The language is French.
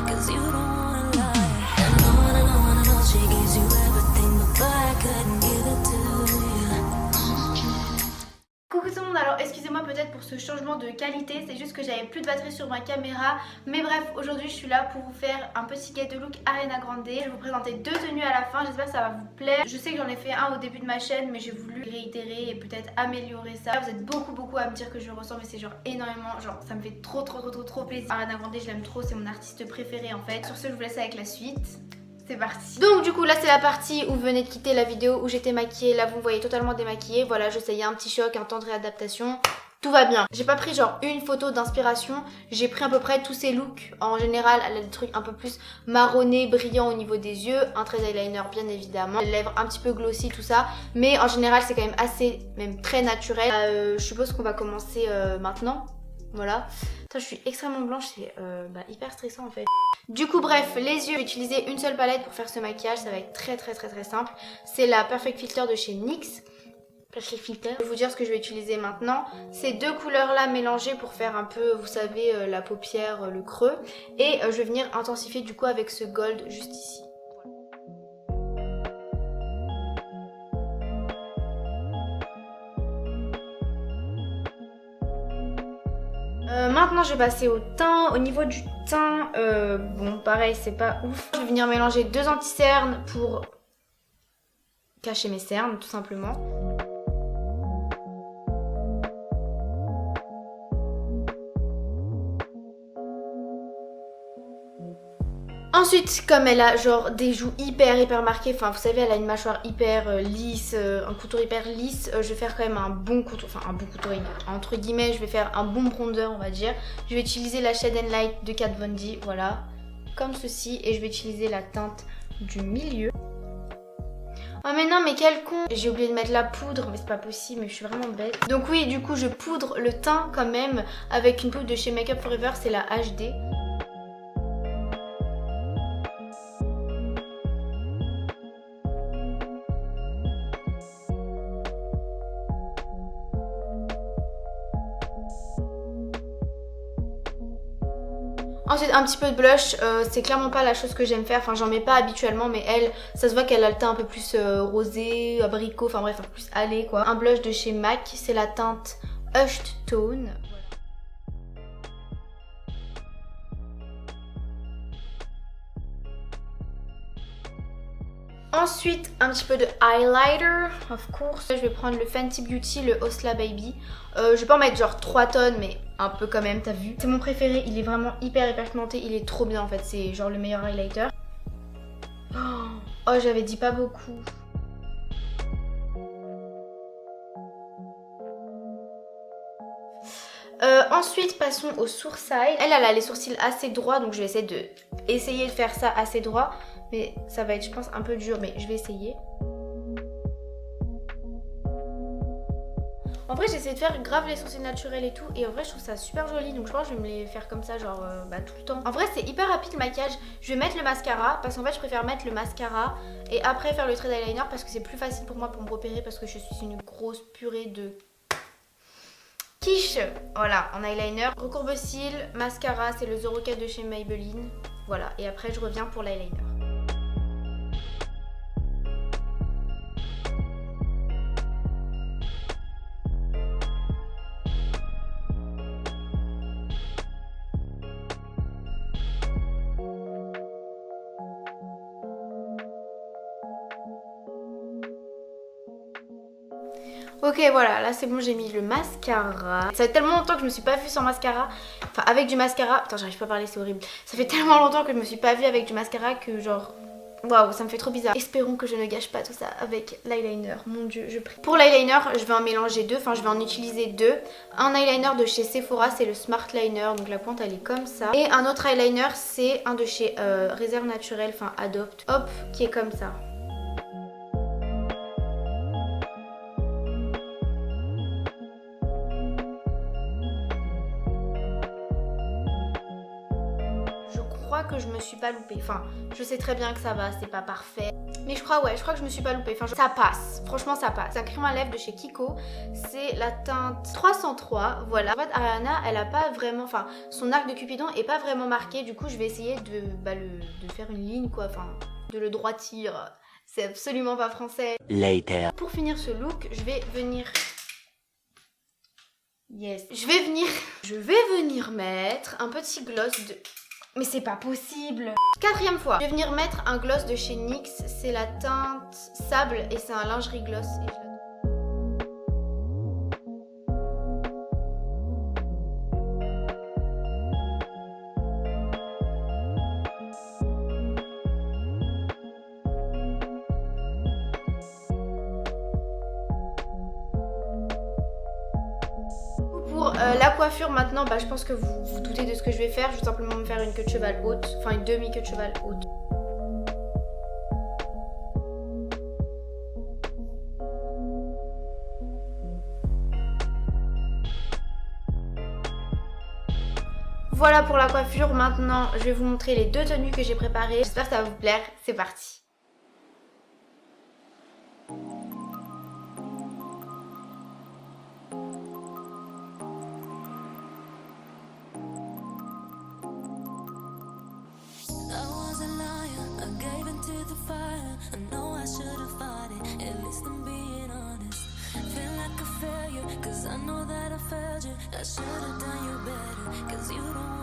'cause you don't wanna lie. I know she gives you everything, but boy, I couldn't give it to you. Coucou tout le monde, alors excusez-moi peut-être pour ce changement de qualité, c'est juste que j'avais plus de batterie sur ma caméra. Mais bref, aujourd'hui je suis là pour vous faire un petit guide de look Ariana Grande. Je vais vous présenter deux tenues à la fin, j'espère que ça va vous plaire. Je sais que j'en ai fait un au début de ma chaîne, mais j'ai voulu réitérer et peut-être améliorer ça. Vous êtes beaucoup à me dire que je ressemble, mais c'est genre énormément, genre ça me fait trop plaisir. Ariana Grande, je l'aime trop, c'est mon artiste préféré en fait. Sur ce, je vous laisse avec la suite. C'est parti. Donc du coup là c'est la partie où vous venez de quitter la vidéo où j'étais maquillée. Là vous me voyez totalement démaquillée. Voilà, je sais, il y a un petit choc, un temps de réadaptation. Tout va bien. J'ai pas pris genre une photo d'inspiration. J'ai pris à peu près tous ces looks. En général, elle a des trucs un peu plus marronnés, brillants au niveau des yeux. Un trait d'eyeliner bien évidemment. Les lèvres un petit peu glossy, tout ça. Mais en général c'est quand même assez, même très naturel. Je suppose qu'on va commencer maintenant. Voilà. Putain, je suis extrêmement blanche, c'est hyper stressant en fait. Du coup bref, les yeux, je vais utiliser une seule palette pour faire ce maquillage, ça va être très simple. C'est la Perfect Filter de chez NYX. Perfect Filter. Je vais vous dire ce que je vais utiliser maintenant. Ces deux couleurs là mélangées pour faire un peu, vous savez, la paupière, le creux. Et je vais venir intensifier du coup avec ce gold juste ici. Maintenant je vais passer au teint. Au niveau du teint, bon pareil c'est pas ouf. Je vais venir mélanger deux anti-cernes pour cacher mes cernes tout simplement. Ensuite, comme elle a genre des joues hyper marquées, enfin vous savez elle a une mâchoire hyper lisse, un contour hyper lisse, je vais faire quand même un bon contour, enfin un bon contouring, entre guillemets, je vais faire un bon bronzer on va dire. Je vais utiliser la Shade and Light de Kat Von D, voilà, comme ceci, et je vais utiliser la teinte du milieu. Oh mais non mais quel con, j'ai oublié de mettre la poudre, mais c'est pas possible, mais je suis vraiment bête. Donc oui, du coup je poudre le teint quand même avec une poudre de chez Make Up For Ever, c'est la HD. Ensuite un petit peu de blush, c'est clairement pas la chose que j'aime faire, enfin j'en mets pas habituellement mais elle, ça se voit qu'elle a le teint un peu plus rosé, abricot, enfin bref un peu plus allé quoi. Un blush de chez MAC, c'est la teinte Hushed Tone. Ensuite, un petit peu de highlighter, of course. Je vais prendre le Fenty Beauty, le Haussla Baby. Je vais pas en mettre genre 3 tonnes, mais un peu quand même, t'as vu. C'est mon préféré, il est vraiment hyper pigmenté, il est trop bien en fait. C'est genre le meilleur highlighter. Oh, j'avais dit pas beaucoup. Ensuite, passons aux sourcils. Elle a les sourcils assez droits, donc je vais essayer de faire ça assez droit. Mais ça va être, je pense, un peu dur, mais je vais essayer. En vrai, j'essaie de faire grave les sourcils naturels et tout. Et en vrai, je trouve ça super joli. Donc je pense que je vais me les faire comme ça, genre tout le temps. En vrai, c'est hyper rapide le maquillage. Je vais mettre le mascara, parce qu'en fait, je préfère mettre le mascara et après faire le trait d'eyeliner, parce que c'est plus facile pour moi pour me repérer, parce que je suis une grosse purée de quiche. Voilà, en eyeliner. Recourbe cils, mascara, c'est le 04 de chez Maybelline. Voilà, et après je reviens pour l'eyeliner. Ok voilà, là c'est bon, j'ai mis le mascara. Ça fait tellement longtemps que je me suis pas vue sans mascara. Enfin avec du mascara. Putain, j'arrive pas à parler, c'est horrible. Ça fait tellement longtemps que je me suis pas vue avec du mascara que genre... Waouh, ça me fait trop bizarre. Espérons que je ne gâche pas tout ça avec l'eyeliner. Mon dieu, je prie. Pour l'eyeliner, je vais en mélanger deux. Enfin, je vais en utiliser deux. Un eyeliner de chez Sephora, c'est le Smart Liner. Donc la pointe, elle est comme ça. Et un autre eyeliner, c'est un de chez Réserve Naturelle, enfin Adopt. Hop, qui est comme ça. crois que je me suis pas loupée. Enfin, je sais très bien que ça va, c'est pas parfait. Mais je crois que je me suis pas loupée. Enfin, ça passe. Franchement, ça passe. C'est un crème à lèvres de chez Kiko. C'est la teinte 303. Voilà. En fait, Ariana, elle a pas vraiment... Enfin, son arc de Cupidon est pas vraiment marqué. Du coup, je vais essayer de faire une ligne, quoi. Enfin, de le droitir. C'est absolument pas français. Later. Pour finir ce look, je vais venir... Yes. Je vais venir mettre un petit gloss de... Mais c'est pas possible. Quatrième fois, je vais venir mettre un gloss de chez NYX. C'est la teinte sable et c'est un lingerie gloss. Pour la coiffure maintenant, je pense que vous vous doutez de ce que je vais faire. Je vais simplement me faire une queue de cheval haute, enfin une demi-queue de cheval haute. Voilà pour la coiffure. Maintenant, je vais vous montrer les deux tenues que j'ai préparées. J'espère que ça va vous plaire. C'est parti. I was a liar, I gave into the fire. I know I should have fought it, at least I'm being honest. Feel like a failure, cause I know that I failed you. I should have done you better, cause you don't